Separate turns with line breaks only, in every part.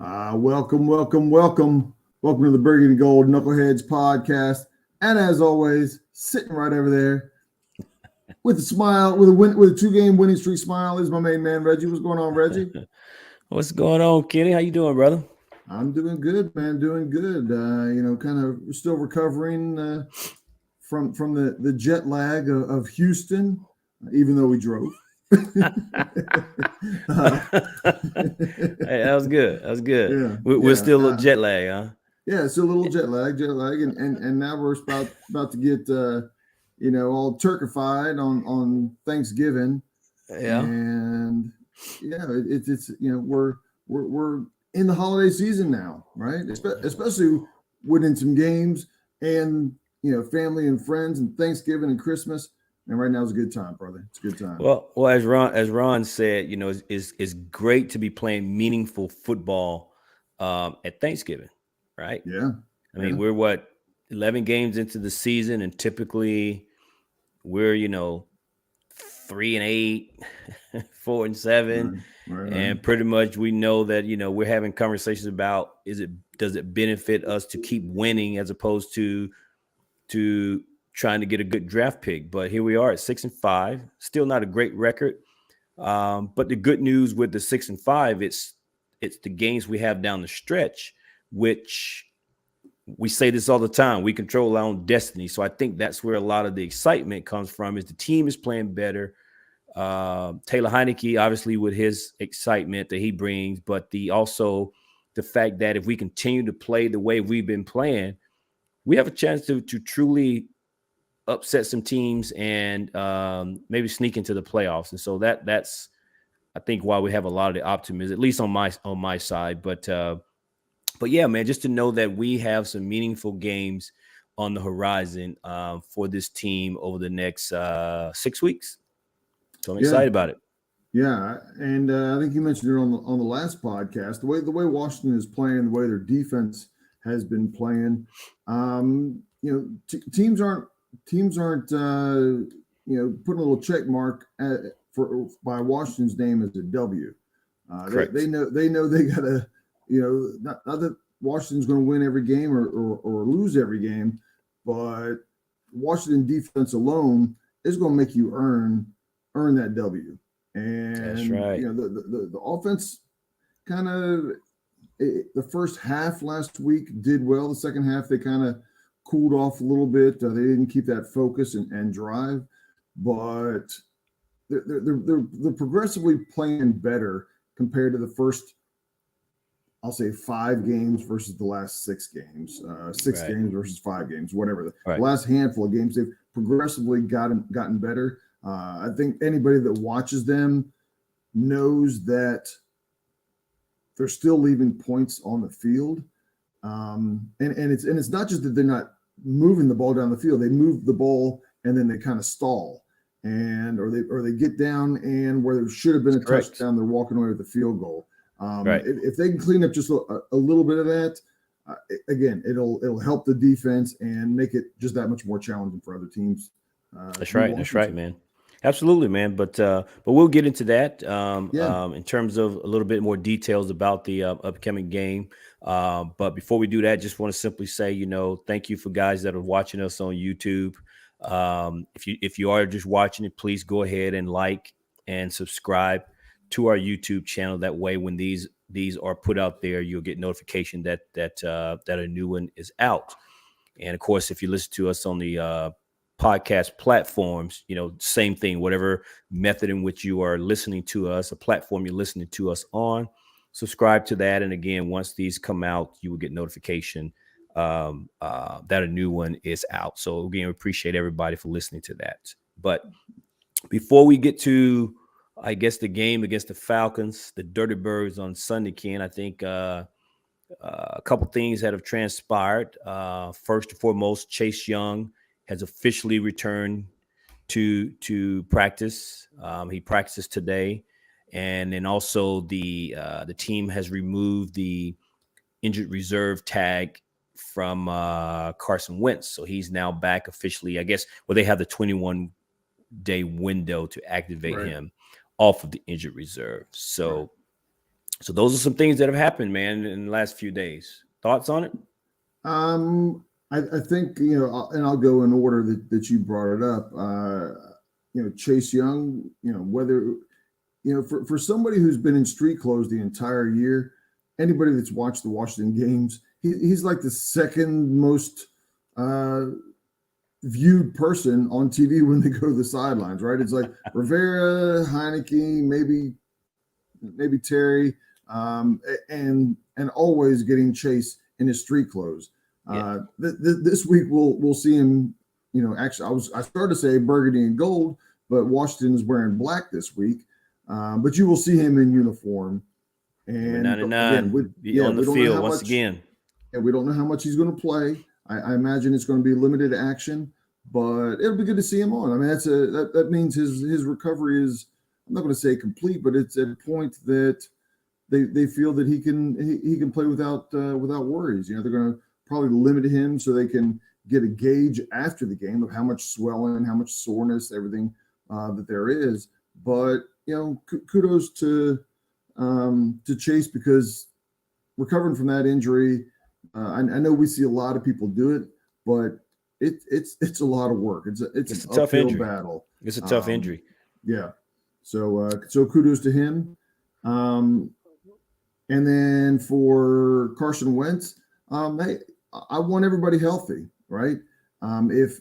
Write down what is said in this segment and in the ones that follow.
Welcome, welcome, welcome. Welcome to the Burgundy Gold Knuckleheads podcast. And as always, sitting right over there with a smile, with a 2-game winning streak smile is my main man, Reggie. What's going on, Reggie?
What's going on, Kenny? How you doing, brother?
I'm doing good, man. Doing good. Kind of still recovering from the jet lag of Houston, even though we drove.
Hey, that was good. That was good.
Yeah,
We're
yeah.
still a jet lag, huh?
Yeah, it's a little jet lag, and now we're about to get all turkified on Thanksgiving,
Yeah.
and yeah, it's we're in the holiday season now, right? Especially winning some games and family and friends and Thanksgiving and Christmas, and right now is a good time, brother. It's a good time.
Well, as Ron said, it's great to be playing meaningful football at Thanksgiving, right?
Yeah,
I
yeah.
mean, we're what 11 games into the season, and typically we're 3-8, 4-7.
Right.
And pretty much we know that, we're having conversations about does it benefit us to keep winning as opposed to trying to get a good draft pick. But here we are at 6-5, still not a great record. But the good news with the 6-5, it's the games we have down the stretch, which we say this all the time. We control our own destiny. So I think that's where a lot of the excitement comes from, is the team is playing better. Taylor Heineke, obviously, with his excitement that he brings, but also the fact that if we continue to play the way we've been playing, we have a chance to truly upset some teams and maybe sneak into the playoffs. And so that's I think why we have a lot of the optimism, at least on my side. But yeah, man, just to know that we have some meaningful games on the horizon for this team over the next 6 weeks. So I'm excited about it.
Yeah, and I think you mentioned it on the last podcast. The way Washington is playing, the way their defense has been playing, teams aren't putting a little check mark by Washington's name as a W.
Correct.
They know they gotta not that Washington's going to win every game or lose every game, but Washington defense alone is going to make you earn that W. And
That's right.
The offense kind of the first half last week did well. The second half they kind of cooled off a little bit. They didn't keep that focus and drive, but they're progressively playing better compared to the first, I'll say, 5 games versus the last 6 games. Six
Right.
games versus 5 games, whatever. The
Right.
last handful of games, they've progressively gotten better. I think anybody that watches them knows that they're still leaving points on the field, and it's not just that they're not moving the ball down the field. They move the ball and then they kind of stall, or they get down, and where there should have been a
Correct.
touchdown, they're walking away with a field goal.
Right.
If they can clean up just a little bit of that, again, it'll help the defense and make it just that much more challenging for other teams.
That's right. That's right, man. Absolutely, man. But we'll get into that in terms of a little bit more details about the upcoming game. But before we do that, just want to simply say, thank you for guys that are watching us on YouTube. If you are just watching it, please go ahead and like and subscribe to our YouTube channel. That way, when these are put out there, you'll get notification that a new one is out. And of course, if you listen to us on the podcast platforms, same thing, whatever method in which you are listening to us, a platform you're listening to us on, subscribe to that. And again, once these come out, you will get notification that a new one is out. So again, we appreciate everybody for listening to that. But before we get to, I guess, the game against the Falcons, the Dirty Birds on Sunday, Ken, I think a couple things that have transpired. First and foremost, Chase Young has officially returned to practice. He practiced today, and then also the team has removed the injured reserve tag from Carson Wentz, so he's now back officially. I guess they have the 21-day window to activate him off of the injured reserve. So So those are some things that have happened, man, in the last few days. Thoughts on it?
I think, and I'll go in order that you brought it up. Chase Young, whether, for somebody who's been in street clothes the entire year, anybody that's watched the Washington games, he's like the second most viewed person on TV when they go to the sidelines, right? It's like Rivera, Heineke, maybe Terry, and always getting Chase in his street clothes. This week we'll see him. Actually, I started to say burgundy and gold, but Washington is wearing black this week. But you will see him in uniform. And
again, on the field once again.
And we don't know how much he's going to play. I imagine it's going to be limited action, but it'll be good to see him on. I mean, that means his recovery is, I'm not going to say complete, but it's at a point that they feel that he can play without worries. They're going to probably limit him so they can get a gauge after the game of how much swelling, how much soreness, everything that there is. But kudos to Chase, because recovering from that injury, I know we see a lot of people do it, but it's a lot of work. It's a
tough injury
battle.
It's a tough injury.
Yeah. So kudos to him. And then for Carson Wentz, I want everybody healthy, right? If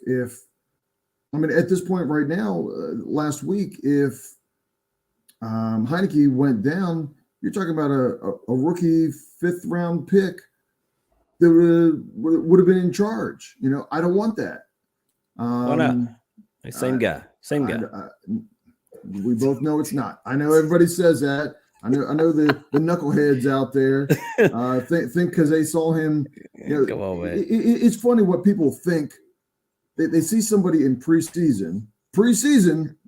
at this point right now, last week, if Heineke went down, you're talking about a rookie 5th round pick that would have been in charge. I don't want that.
Why not? Same guy.
We both know it's not. I know everybody says that. I know the knuckleheads out there think because they saw him.
Come on, man.
It's funny what people think. They see somebody in preseason,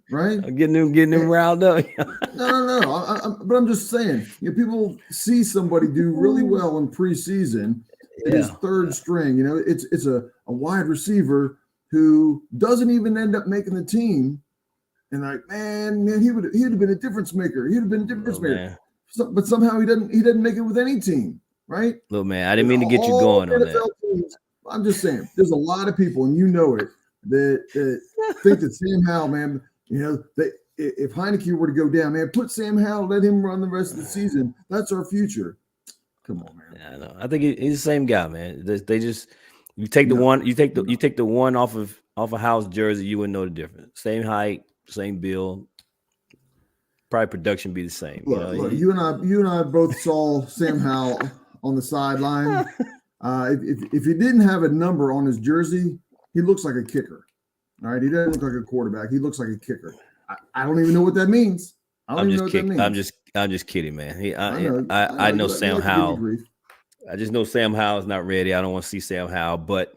right?
Getting them riled up.
No. But I'm just saying, people see somebody do really well in preseason. His third string, it's a wide receiver who doesn't even end up making the team. And like, man, he'd have been a difference maker. He'd have been a difference maker. But somehow he doesn't make it with any team, right?
Look, man, I didn't mean to get you going on that.
Teams, I'm just saying, there's a lot of people, and that think that Sam Howell, man, if Heineke were to go down, man, put Sam Howell, let him run the rest of the season. That's our future. Come on, man.
Yeah, I know. I think he's the same guy, man. They just you take the one off of Howell's jersey, you wouldn't know the difference. Same height, same build. Probably production be the same.
Look, you and I both saw Sam Howell on the sideline. If he didn't have a number on his jersey, he looks like a kicker. All right, he doesn't look like a quarterback. He looks like a kicker. I don't even know what that means.
I'm just kidding, man. I know Sam Howell. I just know Sam Howell is not ready. I don't want to see Sam Howell, but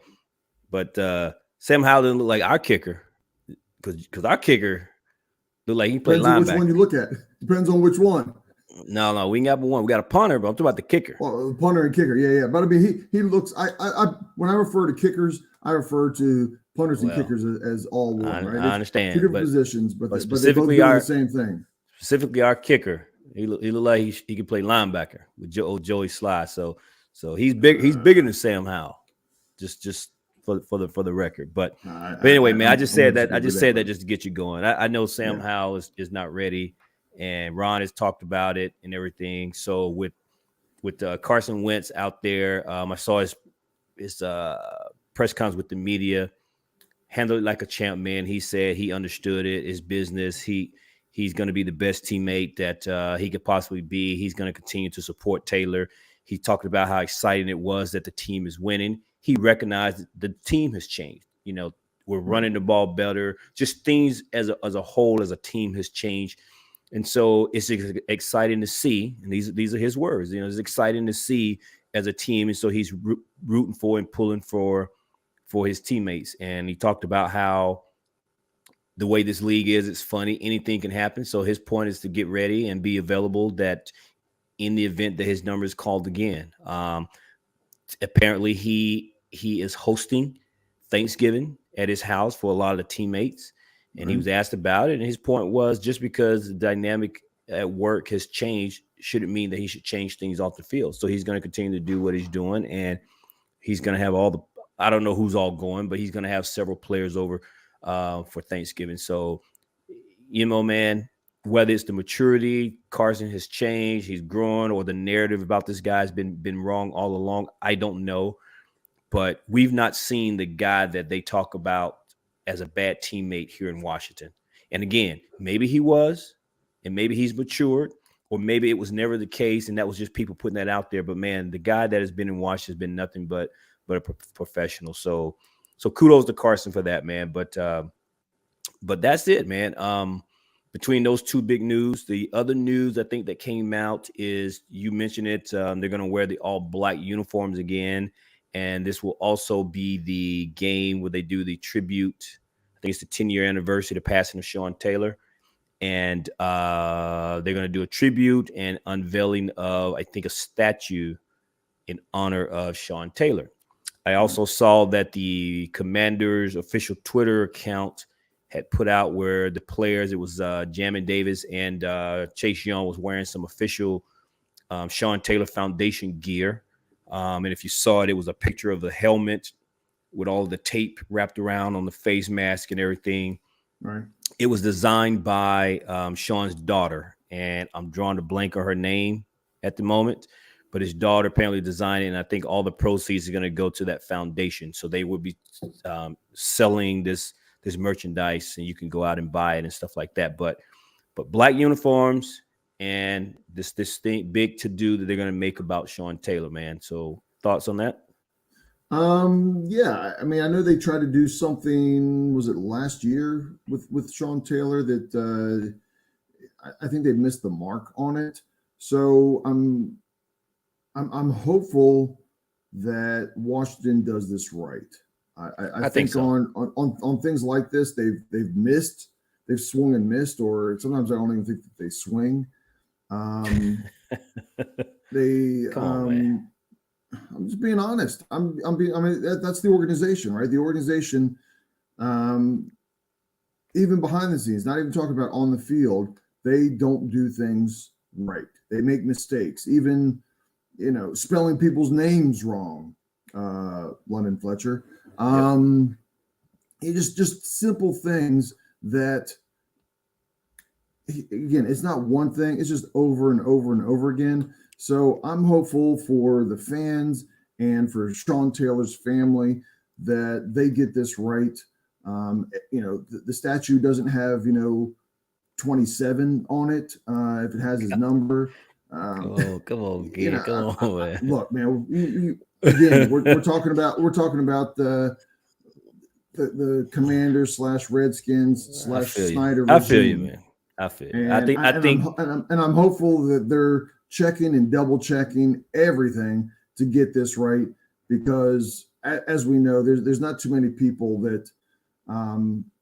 Sam Howell didn't look like our kicker, because our kicker looked like he played linebacker.
Which one you look at depends on which one.
No, we ain't got one. We got a punter, but I'm talking about the kicker.
Well, punter and kicker, yeah. But I mean, he looks. I when I refer to kickers, I refer to punters and kickers as all one. Right?
I understand.
Two different positions, but they both do the same thing.
Specifically, our kicker, he looked like he could play linebacker with Joey Sly. So he's big. He's bigger than Sam Howell. Just for the record. But anyway, man, I just said that just to get you going. I know Sam Howell is not ready, and Ron has talked about it and everything. So with Carson Wentz out there, I saw his press conference with the media. Handled it like a champ, man. He said he understood it. His business. He's going to be the best teammate that he could possibly be. He's going to continue to support Taylor. He talked about how exciting it was that the team is winning. He recognized the team has changed. We're running the ball better. Just things as a whole, as a team, has changed. And so it's exciting to see. And these are his words. It's exciting to see as a team. And so he's rooting for and pulling for his teammates. And he talked about how the way this league is, it's funny. Anything can happen. So his point is to get ready and be available, that in the event that his number is called again. Apparently he is hosting Thanksgiving at his house for a lot of the teammates. And he was asked about it. And his point was, just because the dynamic at work has changed shouldn't mean that he should change things off the field. So he's going to continue to do what he's doing, and he's going to have I don't know who's all going, but he's going to have several players over for Thanksgiving. So, man, whether it's the maturity, Carson has changed, he's grown, or the narrative about this guy's been wrong all along, I don't know. But we've not seen the guy that they talk about as a bad teammate here in Washington. And again, maybe he was, and maybe he's matured, or maybe it was never the case, and that was just people putting that out there. But man, the guy that has been in Washington has been nothing but a professional. So kudos to Carson for that, man. But that's it, man. Between those two big news, the other news I think that came out is, you mentioned it, they're going to wear the all black uniforms again. And this will also be the game where they do the tribute. I think it's the 10-year anniversary of the passing of Sean Taylor. And they're going to do a tribute and unveiling of, I think, a statue in honor of Sean Taylor. I also saw that the Commanders' official Twitter account had put out where the players, it was Jamin Davis and Chase Young, was wearing some official Sean Taylor Foundation gear. And if you saw it, it was a picture of the helmet with all the tape wrapped around on the face mask and everything.
Right.
It was designed by Sean's daughter, and I'm drawing a blank on her name at the moment, but his daughter apparently designed it, and I think all the proceeds are going to go to that foundation. So they will be selling this merchandise, and you can go out and buy it and stuff like that. But black uniforms and this thing, big to do that they're going to make about Sean Taylor, man. So thoughts on that?
Yeah, I mean, I know they tried to do something, was it last year with Sean Taylor, that I think they missed the mark on it. So I'm hopeful that Washington does this right. I think so. on things like this, they've swung and missed, or sometimes I don't even think that they swing. I'm just being honest. I mean, that's the organization, right? The organization, even behind the scenes, not even talking about on the field, they don't do things right. They make mistakes, even, spelling people's names wrong. London Fletcher. Just simple things that, again, it's not one thing, it's just over and over and over again. So I'm hopeful for the fans and for Sean Taylor's family that they get this right. The statue doesn't have 27 on it. If it has his number,
come on, Gid, come on, man.
Look, man. Again, we're talking about the Commanders / Redskins / Snyder regime.
I feel you, man. I feel you.
I'm hopeful that they're checking and double checking everything to get this right, because as we know, there's not too many people that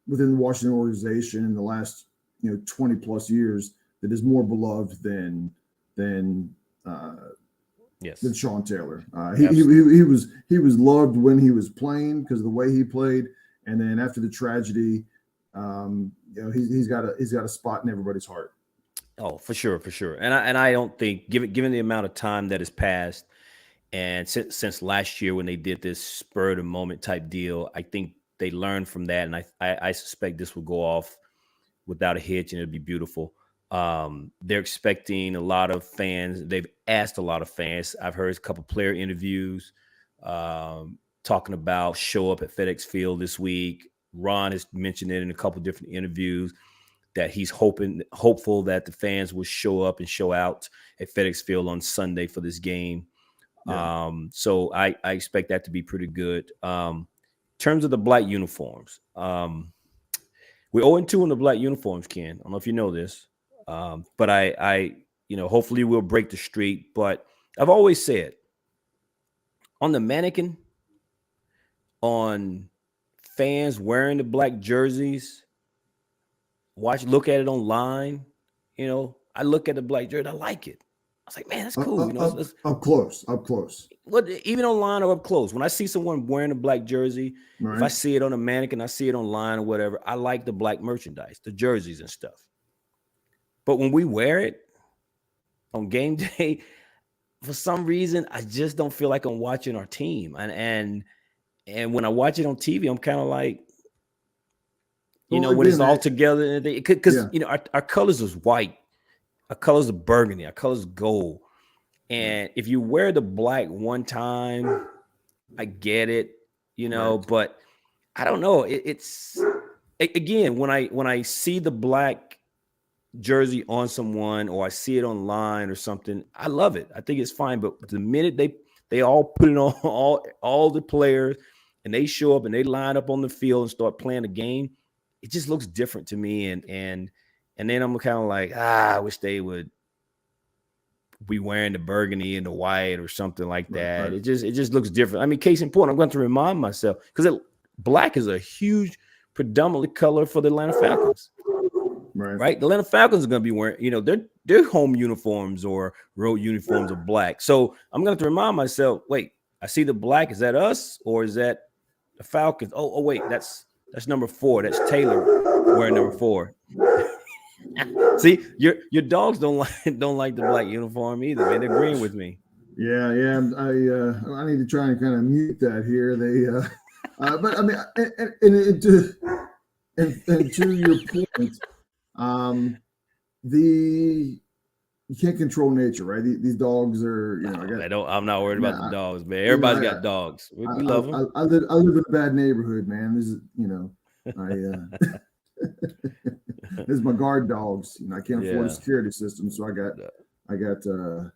within the Washington organization in the last 20 plus years that is more beloved than Sean Taylor. He was loved when he was playing because of the way he played, and then after the tragedy, he's got a spot in everybody's heart.
Oh, for sure. And I don't think, given the amount of time that has passed, and since last year when they did this spur of the moment type deal, I think they learned from that, and I suspect this will go off without a hitch, and it'll be beautiful. They're expecting a lot of fans. They've asked a lot of fans. I've heard a couple player interviews talking about show up at FedEx Field this week. Ron has mentioned it in a couple different interviews that he's hopeful that the fans will show up and show out at FedEx Field on Sunday for this game. Yeah. So I expect that to be pretty good. In terms of the black uniforms, we're 0-2 in the black uniforms, Ken. I don't know if you know this. But I hopefully we'll break the streak. But I've always said, on the mannequin, on fans wearing the black jerseys, look at it online. I look at the black jersey, I like it. I was like, man, that's cool.
Up close.
What, even online or up close? When I see someone wearing a black jersey,
right.
If I see it on a mannequin, I see it online or whatever, I like the black merchandise, the jerseys and stuff. But when we wear it on game day, for some reason, I just don't feel like I'm watching our team. And when I watch it on TV, I'm kind of like, when it's all together, because our colors is white, our colors are burgundy, our colors gold. And if you wear the black one time, I get it, but I don't know. It's again, when I see the black jersey on someone, or I see it online or something, I love it. I think it's fine. But the minute they all put it on, all the players, and they show up and they line up on the field and start playing the game, it just looks different to me. And then I'm kind of like, I wish they would be wearing the burgundy and the white or something like that. Right. It just looks different. I mean, case in point, I'm going to remind myself, because black is a huge predominantly color for the Atlanta Falcons. Right. The Atlanta Falcons are going to be wearing, their home uniforms or road uniforms are black. So I'm going to have to remind myself, wait, I see the black. Is that us, or is that the Falcons? Oh, wait, that's number 4. That's Taylor wearing number 4. See, your dogs don't like the black uniform either, man. They're agreeing with me.
Yeah. I need to try and kind of mute that here. They, but I mean, and to your point, you can't control nature, right? These dogs are,
I'm not worried about the dogs, man. Everybody's got dogs. We love them.
I live in a bad neighborhood, man. This is, this is my guard dogs. I can't afford a security system, so I got a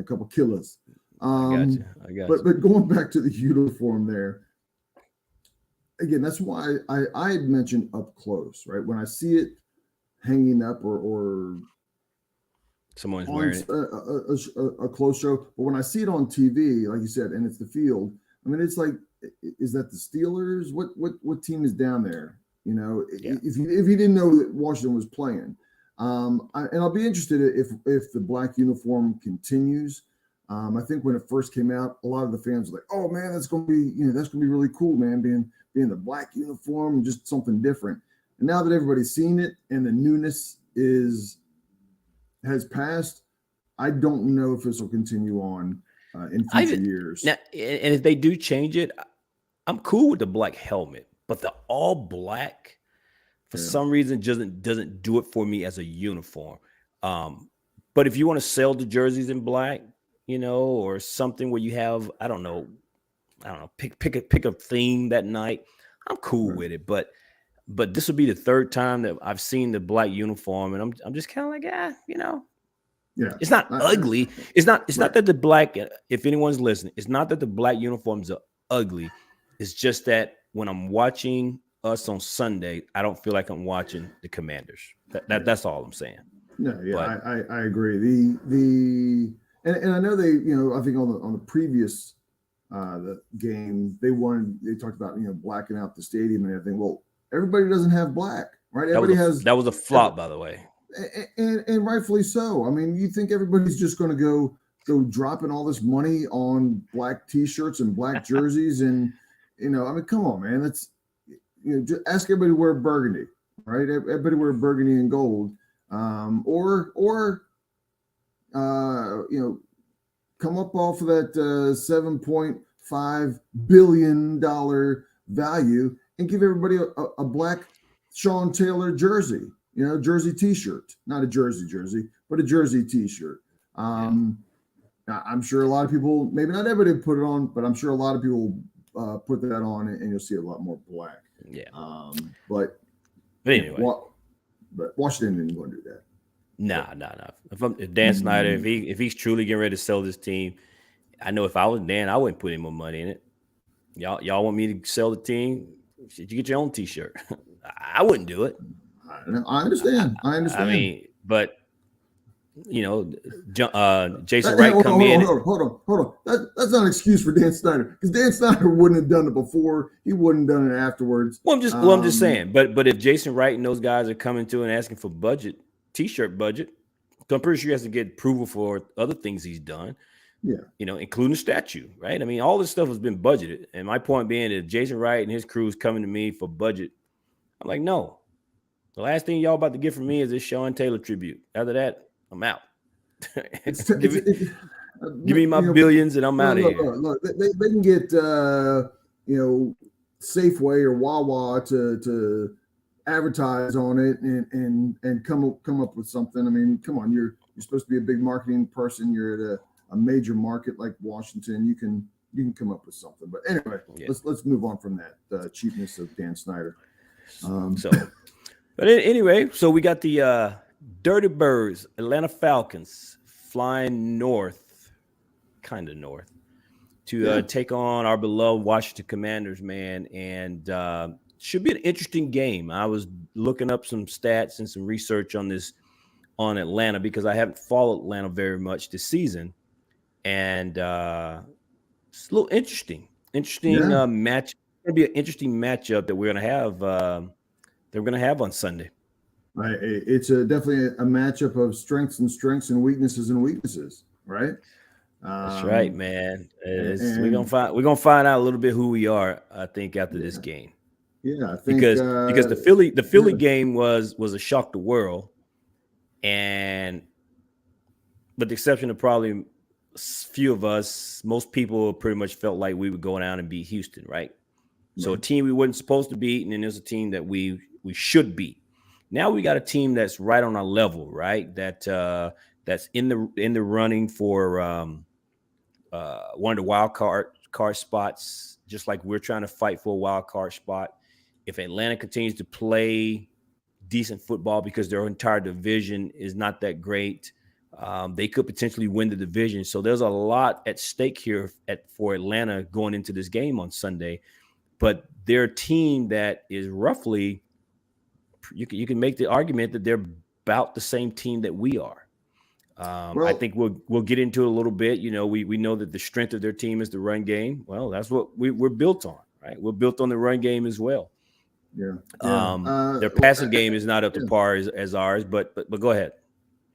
couple killers. I got you. But going back to the uniform there, again, that's why I had mentioned up close, right? When I see it hanging up or
someone's wearing
a close show, but when I see it on TV, like you said, and it's the field, I mean, it's like, is that the Steelers? What team is down there? If you didn't know that Washington was playing, and I'll be interested if the black uniform continues. I think when it first came out, a lot of the fans were like, "Oh man, that's gonna be really cool, man, being the black uniform, and just something different." And now that everybody's seen it and the newness has passed, I don't know if this will continue on in future years.
Now, and if they do change it, I'm cool with the black helmet, but the all black, for some reason, doesn't do it for me as a uniform. But if you want to sell the jerseys in black, or something where you have, I don't know, pick a theme that night, I'm cool with it. But this will be the third time that I've seen the black uniform, and I'm just kind of like, it's not ugly. It's not that the black, if anyone's listening, it's not that the black uniforms are ugly. It's just that when I'm watching us on Sunday, I don't feel like I'm watching the Commanders. That's all I'm saying.
No, yeah, I agree. And I know they, I think on the previous the game, they talked about blacking out the stadium and everything. Well, everybody doesn't have black, right?
That was a flop, by the way.
And rightfully so. I mean, you think everybody's just going to go dropping all this money on black T-shirts and black jerseys, and I mean, come on, man. That's just ask everybody to wear burgundy, right? Everybody wear burgundy and gold, or come up off of that $7.5 billion value and give everybody a black Sean Taylor jersey. Jersey T-shirt, not a jersey, but a jersey T-shirt. I'm sure a lot of people, maybe not everybody put it on, but I'm sure a lot of people put that on, and you'll see a lot more black.
Yeah.
But
anyway,
but Washington didn't want to do that.
No. If Dan Snyder, if he's truly getting ready to sell this team, I know if I was Dan, I wouldn't put any more money in it. Y'all want me to sell the team? You get your own T-shirt. I wouldn't do it.
I understand.
I mean, but Jason Wright come in.
Hold on. That's not an excuse for Dan Snyder, because Dan Snyder wouldn't have done it before. He wouldn't have done it afterwards.
Well, I'm just saying. But if Jason Wright and those guys are coming to and asking for T-shirt budget, I'm pretty sure he has to get approval for other things he's done.
Yeah,
including the statue, right? I mean, all this stuff has been budgeted. And my point being that Jason Wright and his crew is coming to me for budget. I'm like, no. The last thing y'all about to get from me is this Sean Taylor tribute. After that, I'm out. Give me my billions and I'm out of here.
Look, they can get Safeway or Wawa to advertise on it and come up with something. I mean, come on, you're supposed to be a big marketing person. You're at a major market like Washington. You can come up with something. But anyway, let's move on from that cheapness of Dan Snyder.
But anyway, so we got the Dirty Birds, Atlanta Falcons, flying north, kind of north, to take on our beloved Washington Commanders, man. And should be an interesting game. I was looking up some stats and some research on Atlanta because I haven't followed Atlanta very much this season. And it's a little interesting match. It's going to be an interesting matchup that we're going to have. They're going to have on Sunday.
Right. It's definitely a matchup of strengths and weaknesses, right?
That's right, man. We're gonna find out a little bit who we are, I think, after this game.
Yeah, I think
because the Philly game was a shock to the world, but the exception of probably a few of us, most people pretty much felt like we would go down and beat Houston, right? So a team we weren't supposed to beat, and then there's a team that we should beat. Now we got a team that's right on our level, right? That's in the running for one of the wild card spots, just like we're trying to fight for a wild card spot. If Atlanta continues to play decent football because their entire division is not that great, they could potentially win the division. So there's a lot at stake here for Atlanta going into this game on Sunday. But they're a team that is roughly, you can make the argument that they're about the same team that we are. I think we'll get into it a little bit. We know that the strength of their team is the run game. Well, that's what we're built on, right? We're built on the run game as well.
Yeah.
Their passing game is not up to par as ours, but go ahead.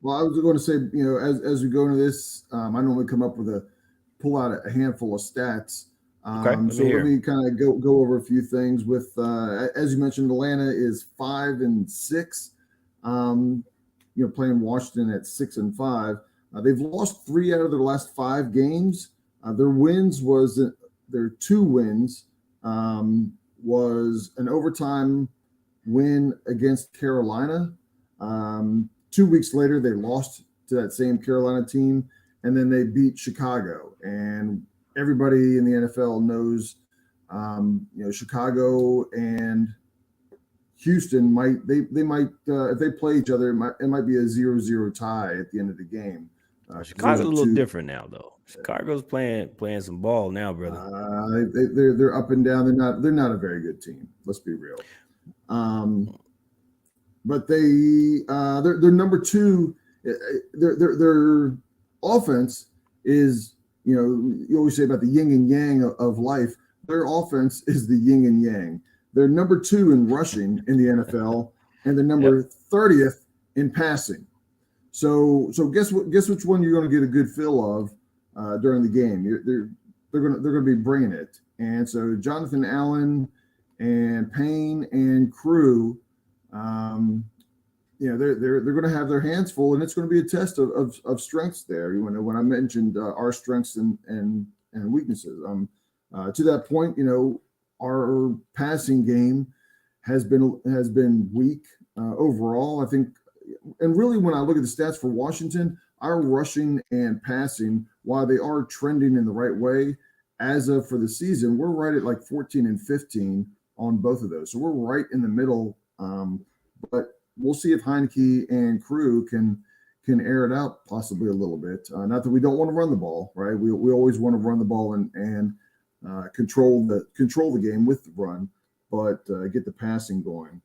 Well, I was going to say, as we go into this, I normally pull out a handful of stats.
Okay,
let me kind of go over a few things. With as you mentioned, Atlanta is 5-6. Playing Washington at 6-5. They've lost 3 out of their last 5 games. Their two wins was an overtime win against Carolina. 2 weeks later, they lost to that same Carolina team, and then they beat Chicago. And everybody in the NFL knows, Chicago and Houston might if they play each other, it might be a 0-0 tie at the end of the game.
Chicago's a little different now, though. Chicago's playing some ball now, brother.
They're up and down. They're not a very good team. Let's be real. But they're number 2. Their offense is, you always say about the yin and yang of life. Their offense is the yin and yang. They're number 2 in rushing in the NFL, and they're number 30th in passing. So guess which one you're going to get a good feel of during the game. They're going to be bringing it. And so Jonathan Allen and Payne and crew, they're going to have their hands full, and it's going to be a test of strengths there. When I mentioned our strengths and weaknesses, to that point, our passing game has been weak overall, I think. And really, when I look at the stats for Washington, our rushing and passing, while they are trending in the right way, as of for the season, we're right at like 14 and 15 on both of those. So we're right in the middle. But we'll see if Heineke and crew can air it out possibly a little bit. Not that we don't want to run the ball, right? We always want to run the ball and control the game with the run, but get the passing going.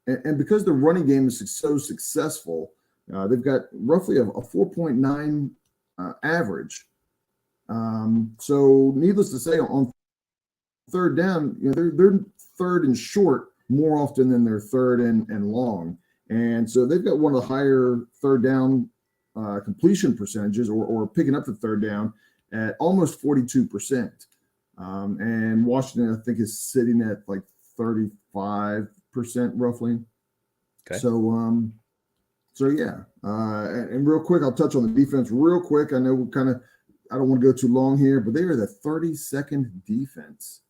And because the running game is so successful, they've got roughly a 4.9 average. So needless to say, on third down, they're third and short more often than they're third and long. And so they've got one of the higher third down completion percentages or picking up the third down at almost 42%. And Washington, I think, is sitting at like 35% roughly.
Okay.
So, So yeah, and real quick, I'll touch on the defense real quick. I know I don't want to go too long here, but they are the 32nd defense,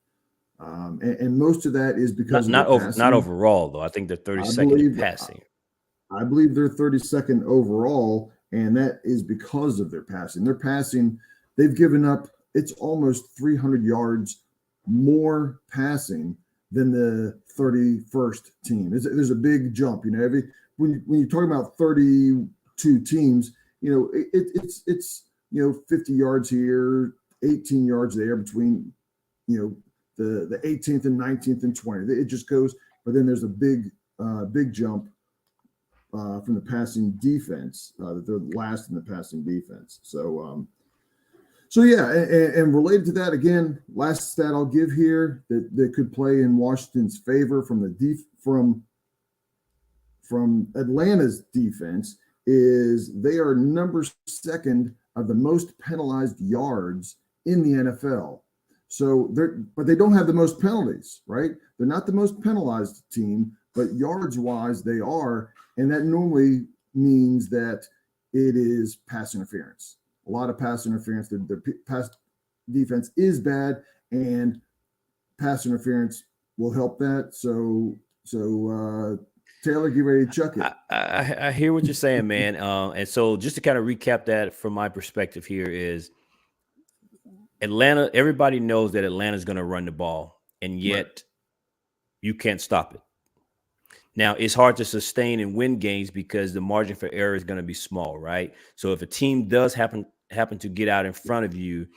and most of that is because of their
Not
passing.
overall though. I think they're
I
32nd in
believe
passing.
I believe they're 32nd overall, and that is because of their passing. Their passing, they've given up. It's almost 300 yards more passing than the 31st team. There's a big jump. You know, when you're talking about 32 teams, you know, it's 50 yards here, 18 yards there between the 18th and 19th and 20th. It just goes, but then there's a big jump from the passing defense. That they're last in the passing defense. So yeah, and related to that, again, last stat I'll give here that could play in Washington's favor from Atlanta's defense is they are number second of the most penalized yards in the NFL. But they don't have the most penalties, right? They're not the most penalized team, but yards wise, they are. And that normally means that it is pass interference. A lot of pass interference. Their pass defense is bad, and pass interference will help that. So Taylor, get ready to chuck it.
I hear what you're saying, man. And so just to kind of recap that from my perspective here is Atlanta. Everybody knows that Atlanta's going to run the ball, and yet you can't stop it. Now, it's hard to sustain and win games because the margin for error is going to be small, right? So if a team does happen to get out in front of you,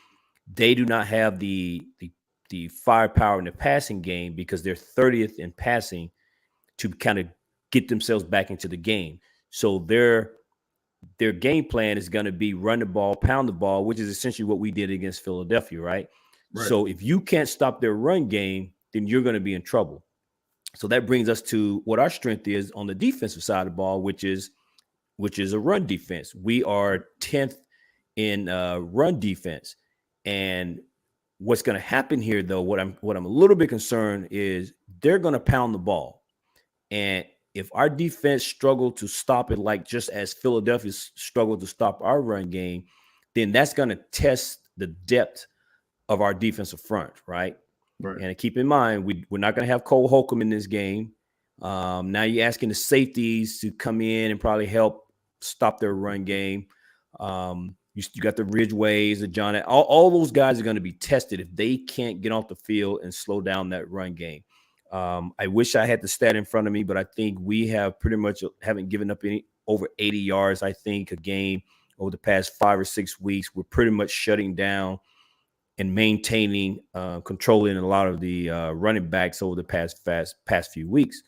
they do not have the firepower in the passing game because they're 30th in passing to kind of get themselves back into the game. So their game plan is going to be run the ball, pound the ball, which is essentially what we did against Philadelphia, right? So if you can't stop their run game, then you're going to be in trouble. So that brings us to what our strength is on the defensive side of the ball, which is a run defense. We are 10th in run defense. And what's going to happen here, though, what I'm a little bit concerned is they're going to pound the ball. And if our defense struggle to stop it, like just as Philadelphia struggled to stop our run game, then that's going to test the depth of our defensive front, right? And keep in mind, we're not going to have Cole Holcomb in this game. Now you're asking the safeties to come in and probably help stop their run game. You got the Ridgeways, the John. All those guys are going to be tested if they can't get off the field and slow down that run game. I wish I had the stat in front of me, but I think we have pretty much haven't given up any over 80 yards, I think, a game over the past 5 or 6 weeks. We're pretty much shutting down and maintaining, controlling a lot of the running backs over the past few weeks.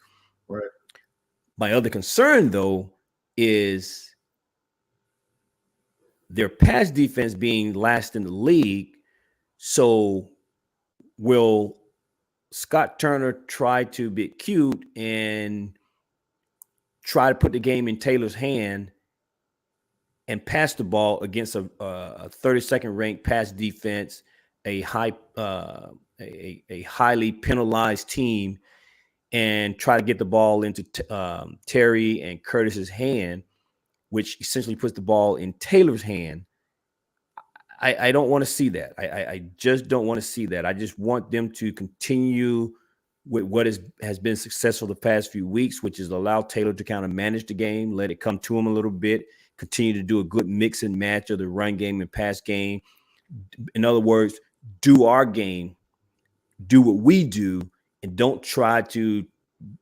Right.
My other concern, though, is their pass defense being last in the league. So will Scott Turner try to be cute and try to put the game in Taylor's hand and pass the ball against a 32nd ranked pass defense, a highly penalized team, and try to get the ball into Terry and Curtis's hand, which essentially puts the ball in Taylor's hand. I don't want to see that. I just don't want to see that. I just want them to continue with what has been successful the past few weeks, which is allow Taylor to kind of manage the game, let it come to him a little bit, continue to do a good mix and match of the run game and pass game. In other words, do our game, do what we do, and don't try to.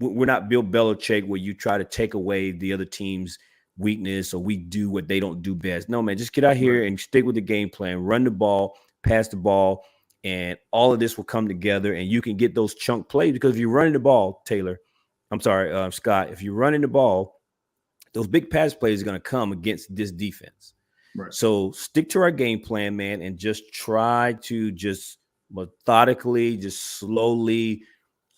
We're not Bill Belichick where you try to take away the other team's weakness or we do what they don't do best. No, man, just get out here and stick with the game plan, run the ball, pass the ball, and all of this will come together and you can get those chunk plays because if you're running the ball, Scott, if you're running the ball, those big pass plays are going to come against this defense.
Right.
So stick to our game plan, man, and just try to just methodically, just slowly,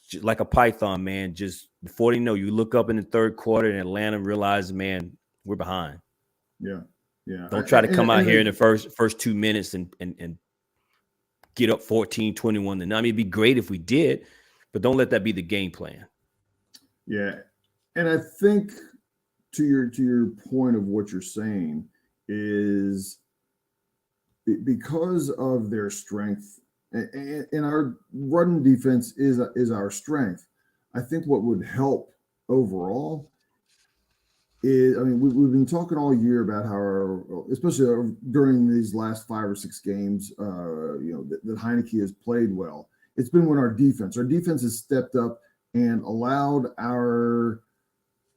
just like a python, man, just before they know, you look up in the third quarter and Atlanta realizes, man, we're behind.
Yeah. Yeah.
Don't try to come out here in the first 2 minutes and get up 14-21. I mean, it'd be great if we did, but don't let that be the game plan.
Yeah. And I think your point of what you're saying is because of their strength, and our run defense is our strength. I think what would help overall is, I mean, we've been talking all year about how especially during these last 5 or 6 games, that Heineke has played well. It's been when our defense has stepped up and allowed our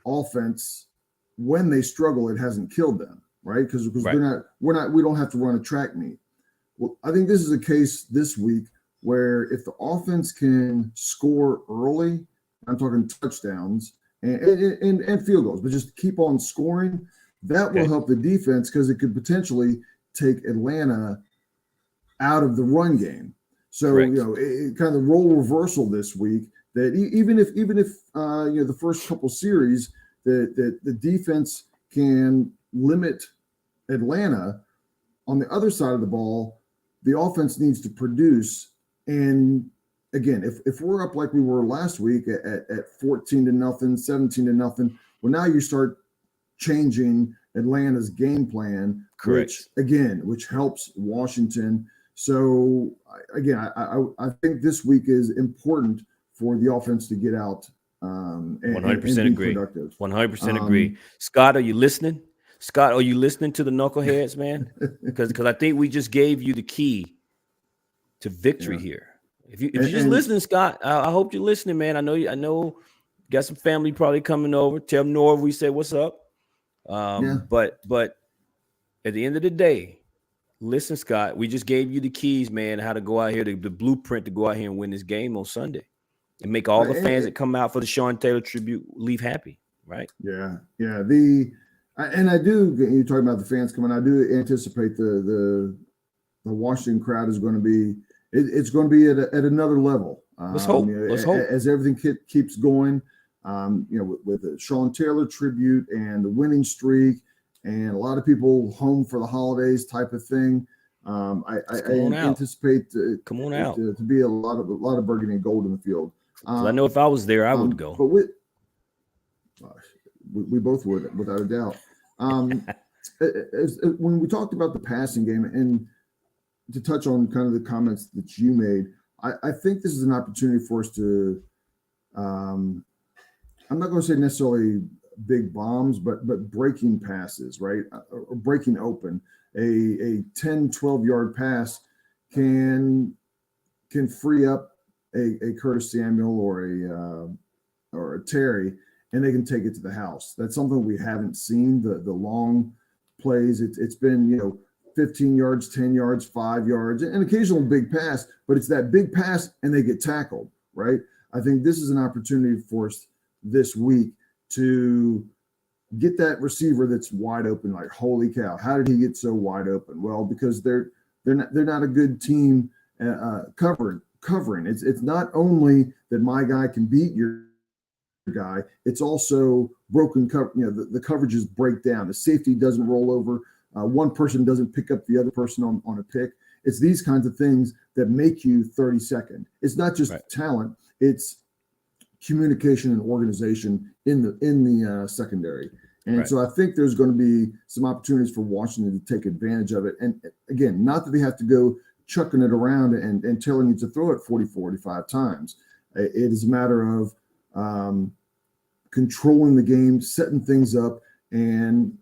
offense, when they struggle, it hasn't killed them, right? Because right. we don't have to run a track meet. Well, I think this is a case this week where if the offense can score early, I'm talking touchdowns and field goals, but just keep on scoring, that will help the defense, because it could potentially take Atlanta out of the run game. So, correct. It kind of role reversal this week, that even if the first couple series that the defense can limit Atlanta, on the other side of the ball, the offense needs to produce. And again, if we're up like we were last week at 14-0, 17-0, well, now you start changing Atlanta's game plan, correct, which helps Washington. So again, I think this week is important for the offense to get out.
100% agree. 100% agree. Scott, are you listening? Scott, are you listening to the Knuckleheads, man? Because I think we just gave you the key to victory here. If you're just listening, Scott, I hope you're listening, man. I know you got some family probably coming over. Tell Nora we said what's up. But at the end of the day, listen, Scott, we just gave you the keys, man, how to go out here, the blueprint to go out here and win this game on Sunday and make all the fans that come out for the Sean Taylor tribute leave happy, right?
Yeah. And I do, you're talking about the fans coming, I do anticipate the Washington crowd is going to be, it's going to be at another level.
Let's hope. Let's hope.
As everything keeps going, with the Sean Taylor tribute and the winning streak and a lot of people home for the holidays type of thing. I anticipate to be a lot of burgundy and gold in the field.
I know if I was there, I would go.
But we both would, without a doubt. When we talked about the passing game, and to touch on kind of the comments that you made, I think this is an opportunity for us to, I'm not going to say necessarily big bombs, but breaking passes, right? Or breaking open. A 10, 12-yard pass can free up a Curtis Samuel or a Terry, and they can take it to the house. That's something we haven't seen. The long plays, it's been 15 yards, 10 yards, 5 yards, and occasional big pass, but it's that big pass and they get tackled, right? I think this is an opportunity for us this week to get that receiver that's wide open. Like, holy cow, how did he get so wide open? Well, because they're not a good team covering. It's not only that my guy can beat your guy, it's also broken cover. The coverages break down. The safety doesn't roll over. One person doesn't pick up the other person on a pick. It's these kinds of things that make you 32nd. It's not just talent; it's communication and organization in the secondary. And so I think there's going to be some opportunities for Washington to take advantage of it. And again, not that they have to go chucking it around and telling you to throw it 40, 45 times. It is a matter of controlling the game, setting things up, and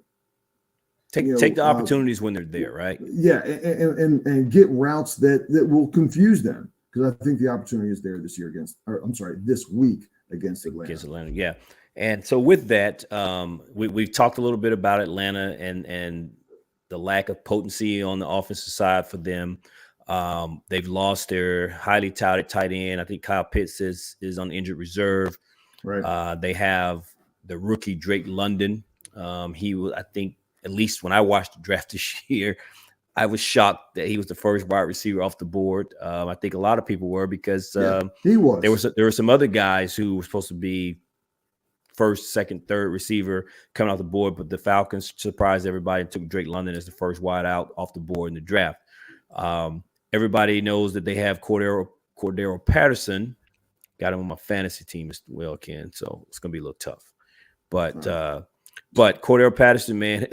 take the opportunities when they're there, right?
Yeah, and get routes that will confuse them, because I think the opportunity is there this week against Atlanta.
Yeah. And so with that, we've talked a little bit about Atlanta and the lack of potency on the offensive side for them. They've lost their highly touted tight end. I think Kyle Pitts is on injured reserve.
Right.
They have the rookie Drake London. He was, I think, at least when I watched the draft this year, I was shocked that he was the first wide receiver off the board. I think a lot of people were, because
he was.
There were some other guys who were supposed to be first, second, third receiver coming off the board, but the Falcons surprised everybody and took Drake London as the first wide out off the board in the draft. Everybody knows that they have Cordero Patterson. Got him on my fantasy team as well, Ken. So it's going to be a little tough. But But Cordell Patterson, man,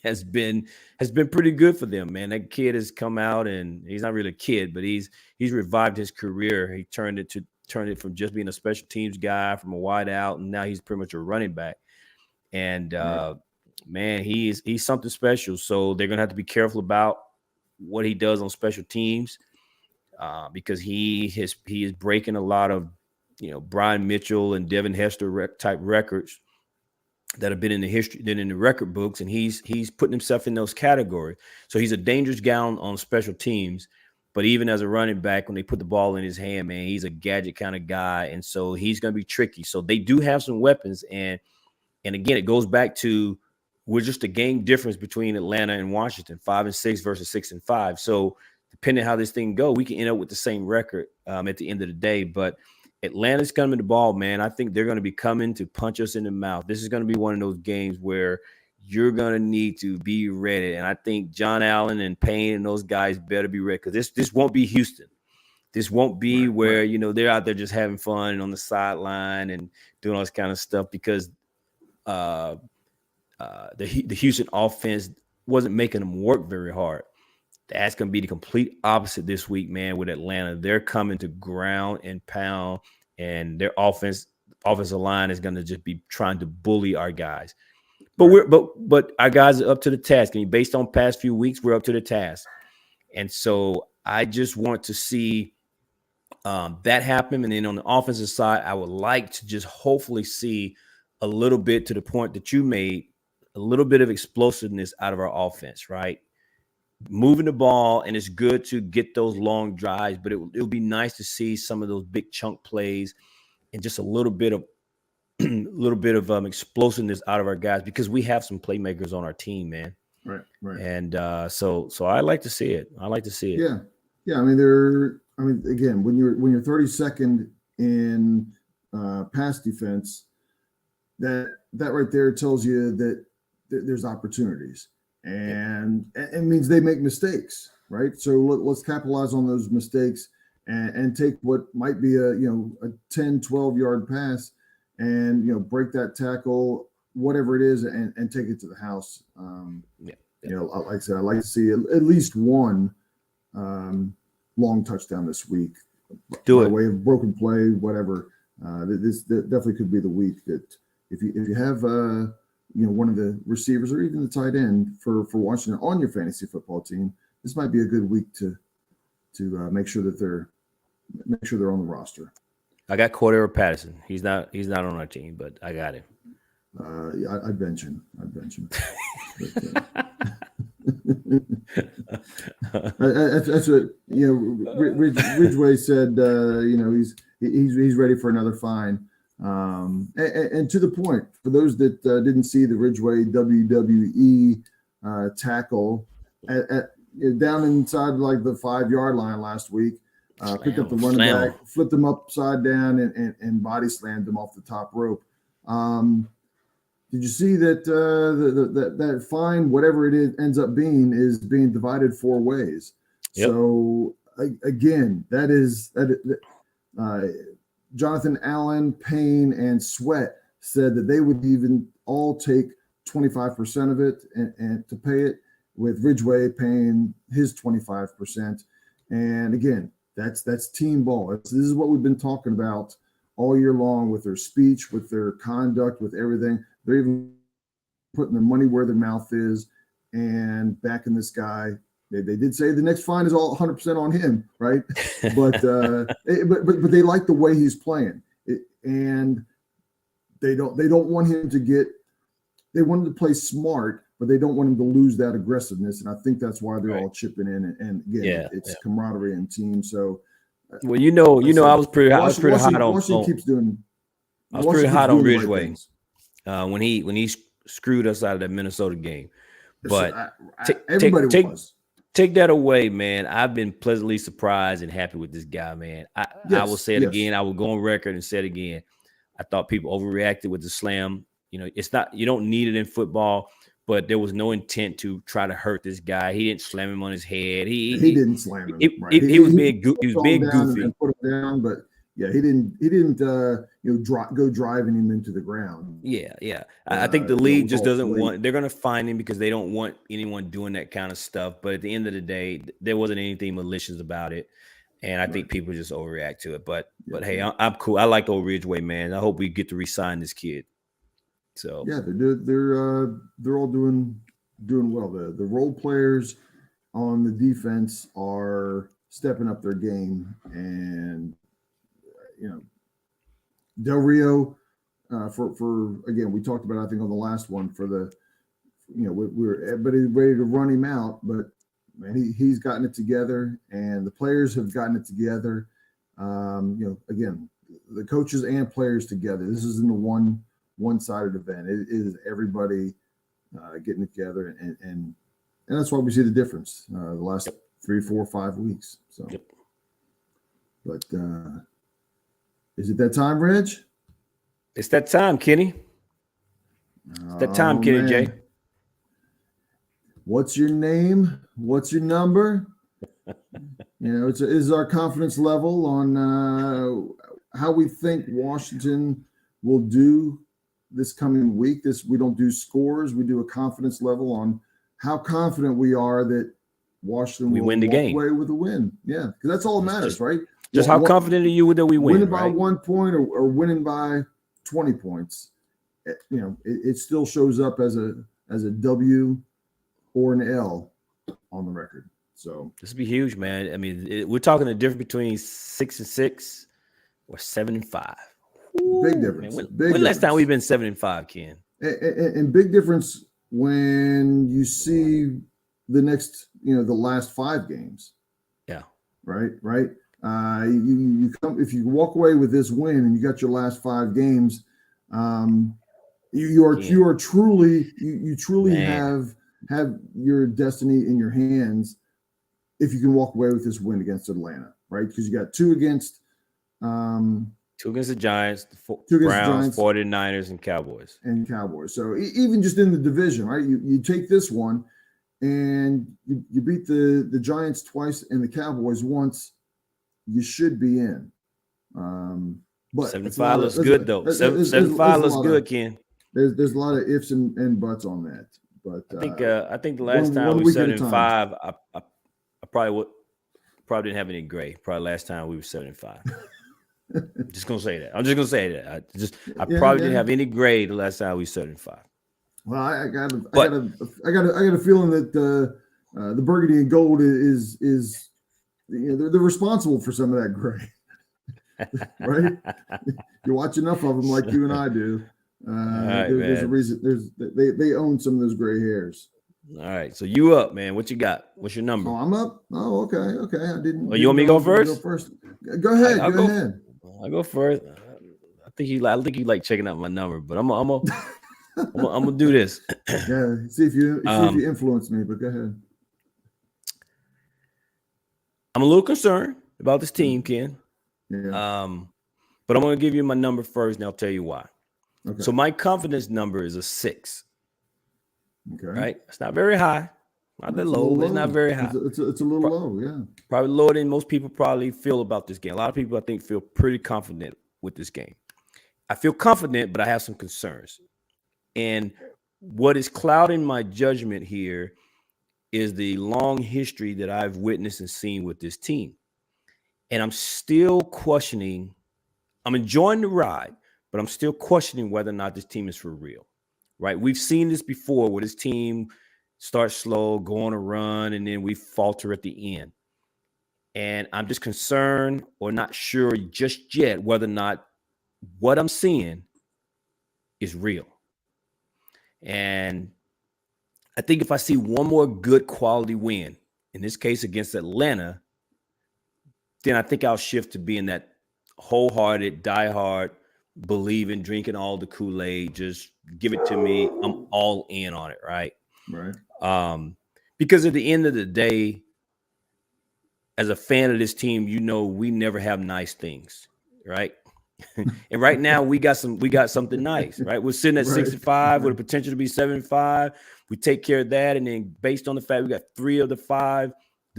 has been pretty good for them, man. That kid has come out, and he's not really a kid, but he's revived his career. He turned it from just being a special teams guy, from a wide out, and now he's pretty much a running back. And man, he's something special. So they're gonna have to be careful about what he does on special teams, because he is breaking a lot of, Brian Mitchell and Devin Hester type records that have been in the record books, and he's putting himself in those categories. So he's a dangerous guy on special teams, but even as a running back, when they put the ball in his hand, man, he's a gadget kind of guy, and so he's going to be tricky. So they do have some weapons, and again, it goes back to, we're just a game difference between Atlanta and Washington, 5-6 versus 6-5. So depending on how this thing goes, we can end up with the same record at the end of the day. But Atlanta's coming to ball, man. I think they're going to be coming to punch us in the mouth. This is going to be one of those games where you're going to need to be ready. And I think John Allen and Payne and those guys better be ready, because this won't be Houston. This won't be where, they're out there just having fun and on the sideline and doing all this kind of stuff, because the Houston offense wasn't making them work very hard. That's going to be the complete opposite this week, man, with Atlanta. They're coming to ground and pound, and their offensive line is going to just be trying to bully our guys. But our guys are up to the task. And based on past few weeks, we're up to the task. And so I just want to see that happen. And then on the offensive side, I would like to just hopefully see a little bit, to the point that you made, a little bit of explosiveness out of our offense, right? Moving the ball, and it's good to get those long drives, but it would be nice to see some of those big chunk plays and just a little bit of explosiveness out of our guys, because we have some playmakers on our team, man.
Right.
And so I like to see it.
Yeah. I mean, again, when you're 32nd in pass defense, that right there tells you that there's opportunities. And it means they make mistakes, right? So let's capitalize on those mistakes and take what might be a 10, 12-yard pass and, break that tackle, whatever it is, and take it to the house. Like I said, I'd like to see at least one long touchdown this week.
Do it.
By way of broken play, whatever. This definitely could be the week that if you have one of the receivers or even the tight end for Washington on your fantasy football team, this might be a good week to make sure they're on the roster.
I got Cordell Patterson. He's not on our team, but I got him.
I'd bench him. That's what Ridgway said. He's ready for another fine. And to the point, for those that didn't see the Ridgway WWE tackle at down inside like the 5-yard line last week, picked up the running back, flipped him upside down, and body slammed him off the top rope. Did you see that that fine, whatever it is, ends up being, is being divided 4 ways? Yep. So again, Jonathan Allen, Payne, and Sweat said that they would even all take 25% of it and to pay it, with Ridgway paying his 25%. And again, that's team ball. This is what we've been talking about all year long, with their speech, with their conduct, with everything. They're even putting their money where their mouth is and backing this guy. They did say the next fine is all 100% on him, right? But but they like the way he's playing, and they don't want him to get. They want him to play smart, but they don't want him to lose that aggressiveness. And I think that's why they're all chipping in. And again, it's camaraderie and team. So,
well, I was pretty hot on.
Washington keeps doing.
I was pretty hot on Ridgway when he screwed us out of that Minnesota game. But
everybody was.
Take that away, man. I've been pleasantly surprised and happy with this guy, man. I will say it again. I will go on record and say it again. I thought people overreacted with the slam. It's not, you don't need it in football, but there was no intent to try to hurt this guy. He didn't slam him on his head. He didn't slam him. He was being goofy.
And put him down, but Yeah, he didn't go driving him into the ground.
Yeah. I think the league just doesn't
want.
They're going to fine him because they don't want anyone doing that kind of stuff. But at the end of the day, there wasn't anything malicious about it, and I think people just overreact to it. But hey, I'm cool. I like old Ridgeway, man. I hope we get to re-sign this kid. So
yeah, they're all doing well. The role players on the defense are stepping up their game, and Del Rio for again, we talked about, I think, on the last one for the everybody's ready to run him out, but man, he's gotten it together, and the players have gotten it together. Again, the coaches and players together. This isn't a one-sided event. It is everybody getting it together, and that's why we see the difference the last 3, 4, 5 weeks. So, but is it that time, Reg?
It's that time, Kenny. It's that time, Kenny J.
What's your name? What's your number? Is our confidence level on how we think Washington will do this coming week. We don't do scores. We do a confidence level on how confident we are that Washington will
win the game
away with a win. Yeah, because that's all that matters, right?
Just how confident are you that we win?
Winning by 1 point or winning by 20 points, it still shows up as a W or an L on the record. So
this would be huge, man. I mean, we're talking the difference between 6-6 or 7-5.
Big difference.
Man, when last time we've been 7-5, Ken?
And big difference when you see the next, the last 5 games.
Yeah.
Right. You come, if you walk away with this win and you got your last 5 games, you are truly have your destiny in your hands if you can walk away with this win against Atlanta, right? Because you got 2 against
the Giants, the Browns, 49ers, and Cowboys.
So even just in the division, right? You take this one and you beat the Giants twice and the Cowboys once, you should be in. But
7-5 looks good though. 7-5 looks good, Ken.
There's a lot of ifs and buts on that. But
I think the last time we were 7-5, I probably didn't have any gray. Probably last time we were 7-5. I'm just gonna say that. I probably didn't have any gray the last time we were 7-5.
Well, I got a feeling that the burgundy and gold is they're responsible for some of that gray. Right? You watch enough of them like you and I do. There's a reason. They own some of those gray hairs.
All right, so you up, man? What you got? What's your number?
Oh, I'm up. Oh, okay. I didn't.
Oh, you want me to go first?
Go ahead. Go ahead.
I'll go first. I think you like checking out my number, but I'm gonna do this.
Yeah, see if you influence me. But go ahead.
I'm a little concerned about this team, Ken.
Yeah.
But I'm gonna give you my number first, and I'll tell you why.
Okay.
So my confidence number is a 6.
Okay.
Right? It's not very high. Not that low, but it's not very high.
It's a little low, yeah.
Probably lower than most people probably feel about this game. A lot of people, I think, feel pretty confident with this game. I feel confident, but I have some concerns. And what is clouding my judgment here is the long history that I've witnessed and seen with this team. And I'm still questioning. I'm enjoying the ride, but I'm still questioning whether or not this team is for real. Right? We've seen this before where this team starts slow, go on a run, and then we falter at the end. And I'm just concerned or not sure just yet whether or not what I'm seeing is real. And I think if I see one more good quality win, in this case against Atlanta, then I think I'll shift to being that wholehearted, diehard, believing, drinking all the Kool-Aid, just give it to me. I'm all in on it, right?
Right.
Because at the end of the day, as a fan of this team, we never have nice things, right? And right now we got something nice, right? We're sitting at 65 with a potential to be 75. We take care of that, and then based on the fact we got 3 of the 5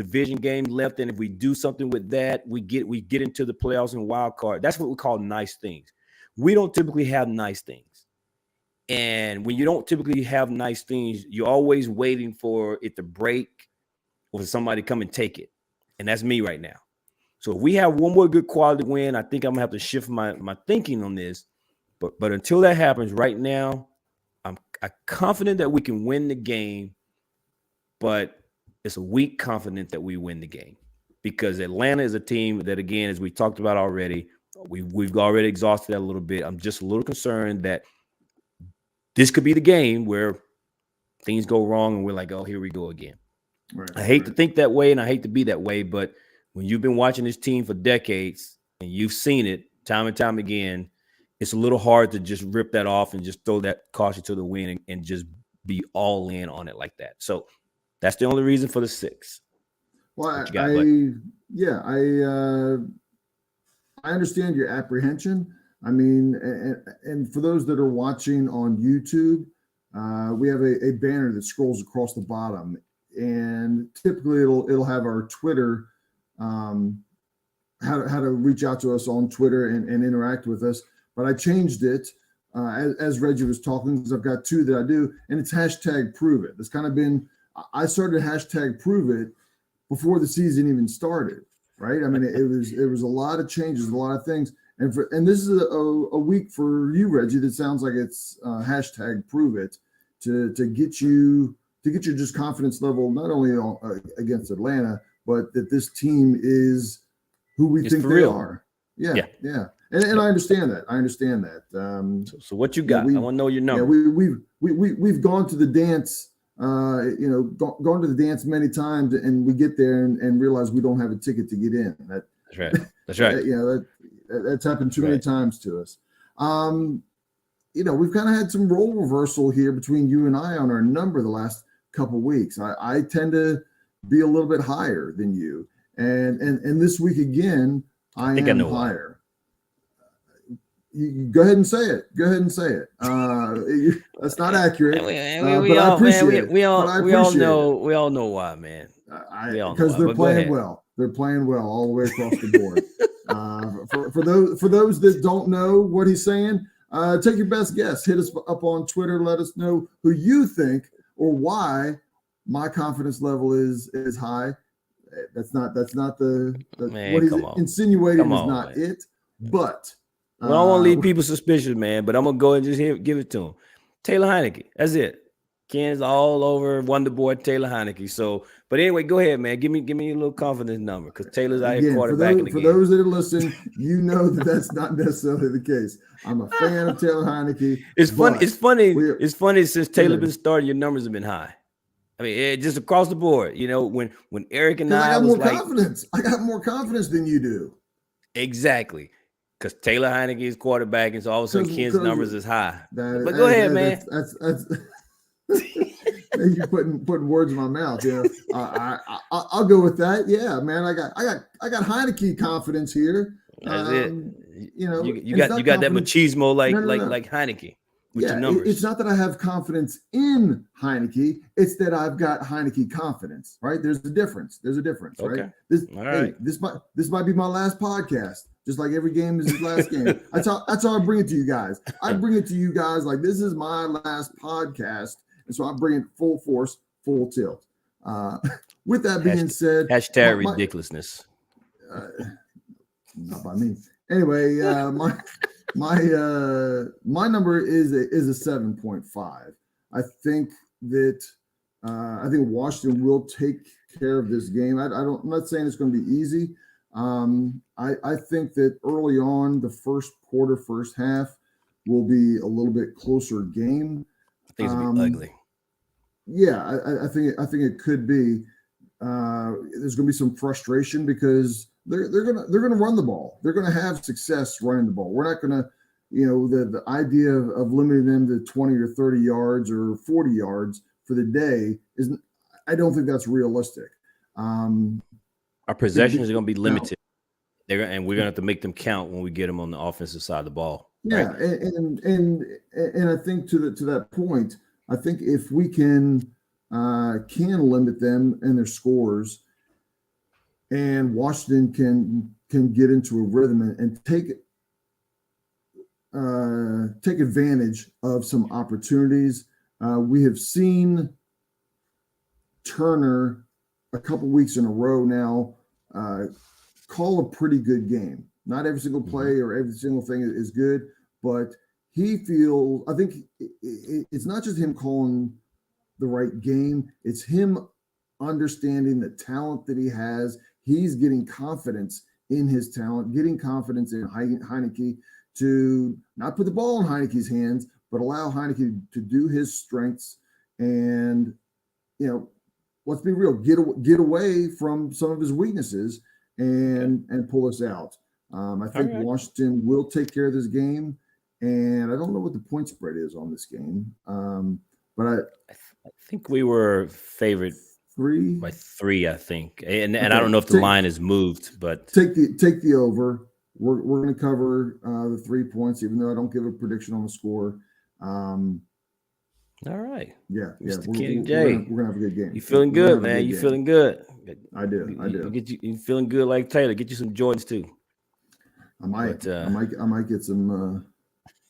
division game left, and if we do something with that, we get into the playoffs and wild card. That's what we call nice things. We don't typically have nice things. And when you don't typically have nice things, you're always waiting for it to break or for somebody to come and take it. And that's me right now. So if we have one more good quality win, I think I'm gonna have to shift my thinking on this. But until that happens, right now, I'm confident that we can win the game, but it's a weak confident that we win the game because Atlanta is a team that, again, as we talked about already, we've already exhausted that a little bit. I'm just a little concerned that this could be the game where things go wrong and we're like, oh, here we go again. Right, I hate to think that way and I hate to be that way, but when you've been watching this team for decades and you've seen it time and time again, it's a little hard to just rip that off and just throw that caution to the wind and just be all in on it like that. So that's the only reason for the 6.
Well, I understand your apprehension. I mean, and for those that are watching on YouTube, we have a banner that scrolls across the bottom, and typically it'll have our Twitter, how to reach out to us on Twitter and interact with us. But I changed it as Reggie was talking because I've got 2 that I do, and it's #ProveIt. It's kind of been, I started #ProveIt before the season even started, right? I mean, it was a lot of changes, a lot of things, and this is a week for you, Reggie, that sounds like it's #ProveIt to get your just confidence level not only against Atlanta, but that this team is who we think they are. Yeah. And I understand that.
So what you got? I want to know your number.
Yeah, we've gone to the dance, gone to the dance many times, and we get there and realize we don't have a ticket to get in.
That's right. That's right.
That's happened too many times to us. We've kind of had some role reversal here between you and I on our number the last couple of weeks. I tend to be a little bit higher than you, and this week again, I am higher. You go ahead and say it. That's not accurate. But I appreciate it.
We all know why, man.
Because they're playing well. They're playing well all the way across the board. For those that don't know what he's saying, take your best guess. Hit us up on Twitter. Let us know who you think or why my confidence level is high. That's not man, what he's insinuating is not man. It. But
I don't want to leave people suspicious, man. But I'm gonna go and just give it to him. Taylor Heineke. That's it. Ken's all over Wonder Boy Taylor Heineke. So, but anyway, go ahead, man. Give me a little confidence number because Taylor's out here quarterbacking again.
For those that are listening, you know that's not necessarily the case. I'm a fan of Taylor Heineke.
It's funny since Taylor's been starting, your numbers have been high. I mean, just across the board. When Eric and I was
confidence. I got more confidence than you do.
Exactly. Because Taylor Heineke is quarterbacking, so all of a sudden Ken's numbers is high. But go ahead, man.
That's you putting words in my mouth. I'll go with that. Yeah, man. I got Heineke confidence here.
That's it. You got that machismo like Heineke with your numbers.
It's not that I have confidence in Heineke. It's that I've got Heineke confidence. Right? There's a difference.
Okay.
Right? This might be my last podcast. Just like every game is his last game. That's how I bring it to you guys. I bring it to you guys like this is my last podcast. And so I bring it full force, full tilt. With that being said,
ridiculousness.
Not by me. Anyway, my number is a 7.5. I think that Washington will take care of this game. I'm not saying it's going to be easy. I think that early on, the first quarter, first half will be a little bit closer game.
I think it's gonna be ugly.
Yeah, I think it could be. There's going to be some frustration because they're gonna run the ball. They're going to have success running the ball. We're not going to, the idea of limiting them to 20 or 30 yards or 40 yards for the day isn't. I don't think that's realistic.
Our possessions are going to be limited. And we're going to have to make them count when we get them on the offensive side of the ball.
Yeah, right? and I think to that point, I think if we can limit them and their scores, and Washington can get into a rhythm and take advantage of some opportunities. We have seen Turner a couple weeks in a row now call a pretty good game. Not every single play or every single thing is good, but I think it's not just him calling the right game. It's him understanding the talent that he has. He's getting confidence in his talent, getting confidence in Heineke to not put the ball in Heineke's hands, but allow Heineke to do his strengths and, let's be real, get away from some of his weaknesses and pull us out. I think Washington will take care of this game, and I don't know what the point spread is on this game, but I
think we were favored by 3. I think, and I don't know if the line has moved, but
take the over. We're going to cover the 3 points, even though I don't give a prediction on the score.
All right.
Yeah.
Mr. Kenny J.
We're gonna have a good game.
You feeling good, man? You feeling good?
I do.
You feeling good like Taylor? Get you some Jordans too.
I might get some.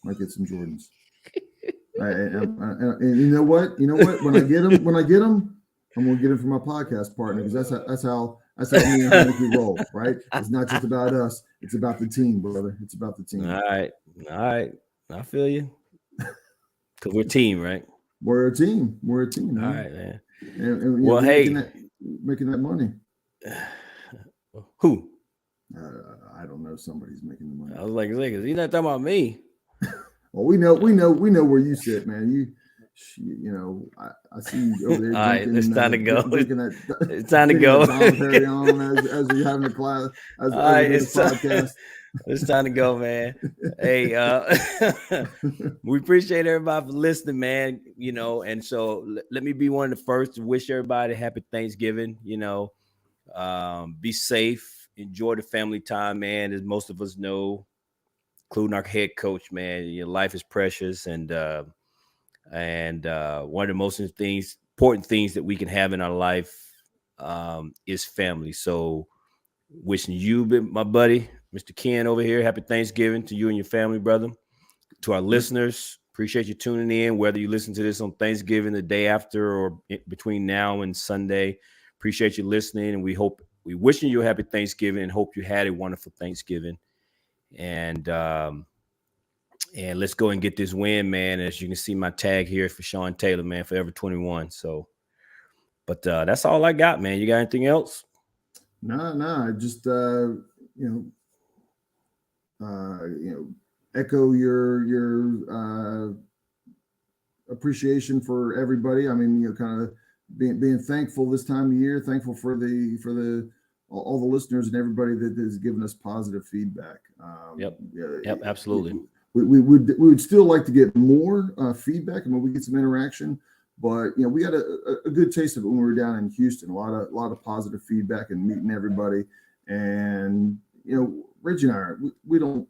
Might get some Jordans. And you know what? When I get them, I'm gonna get them for my podcast partner, because that's how me and Heineke roll, right? It's not just about us; it's about the team, brother. It's about the team.
All right. I feel you. Because we're a team, right?
We're a team. Man.
All right, man.
And
well, hey,
making that money.
Who?
I don't know. Somebody's making the money.
I was like, he's not talking about me.
Well, we know where you sit, man. I see you over there.
All right, it's time to go.
It's time to go. Dom Perignon as we're having a class. All right,
it's podcast. It's time to go, man. Hey, we appreciate everybody for listening, man. And so let me be one of the first to wish everybody happy Thanksgiving. Be safe, enjoy the family time, man. As most of us know, including our head coach, man, your life is precious, and one of the most important things that we can have in our life is family. So, wishing you, my buddy, Mr. Ken over here, happy Thanksgiving to you and your family, brother. To our listeners, appreciate you tuning in, whether you listen to this on Thanksgiving, the day after, or between now and Sunday. Appreciate you listening, and we wishing you a happy Thanksgiving and hope you had a wonderful Thanksgiving. And let's go and get this win, man. As you can see, my tag here for Sean Taylor, man, Forever 21. So, but that's all I got, man. You got anything else?
No. I just echo your appreciation for everybody. I mean, kind of being thankful this time of year, thankful for all the listeners and everybody that has given us positive feedback.
Yep, absolutely.
We would still like to get more feedback, and when we get some interaction. But we got a good taste of it when we were down in Houston. A lot of positive feedback and meeting everybody. And Reggie and I, we don't.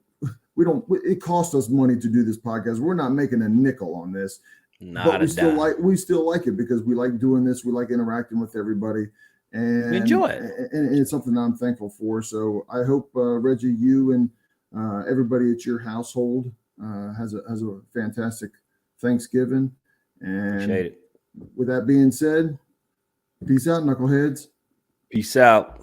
It costs us money to do this podcast. We're not making a nickel on this. But we still like it because we like doing this. We like interacting with everybody, and
enjoy it.
And it's something that I'm thankful for. So I hope Reggie, you and everybody at your household has a fantastic Thanksgiving. And
appreciate it.
With that being said, peace out, Knuckleheads.
Peace out.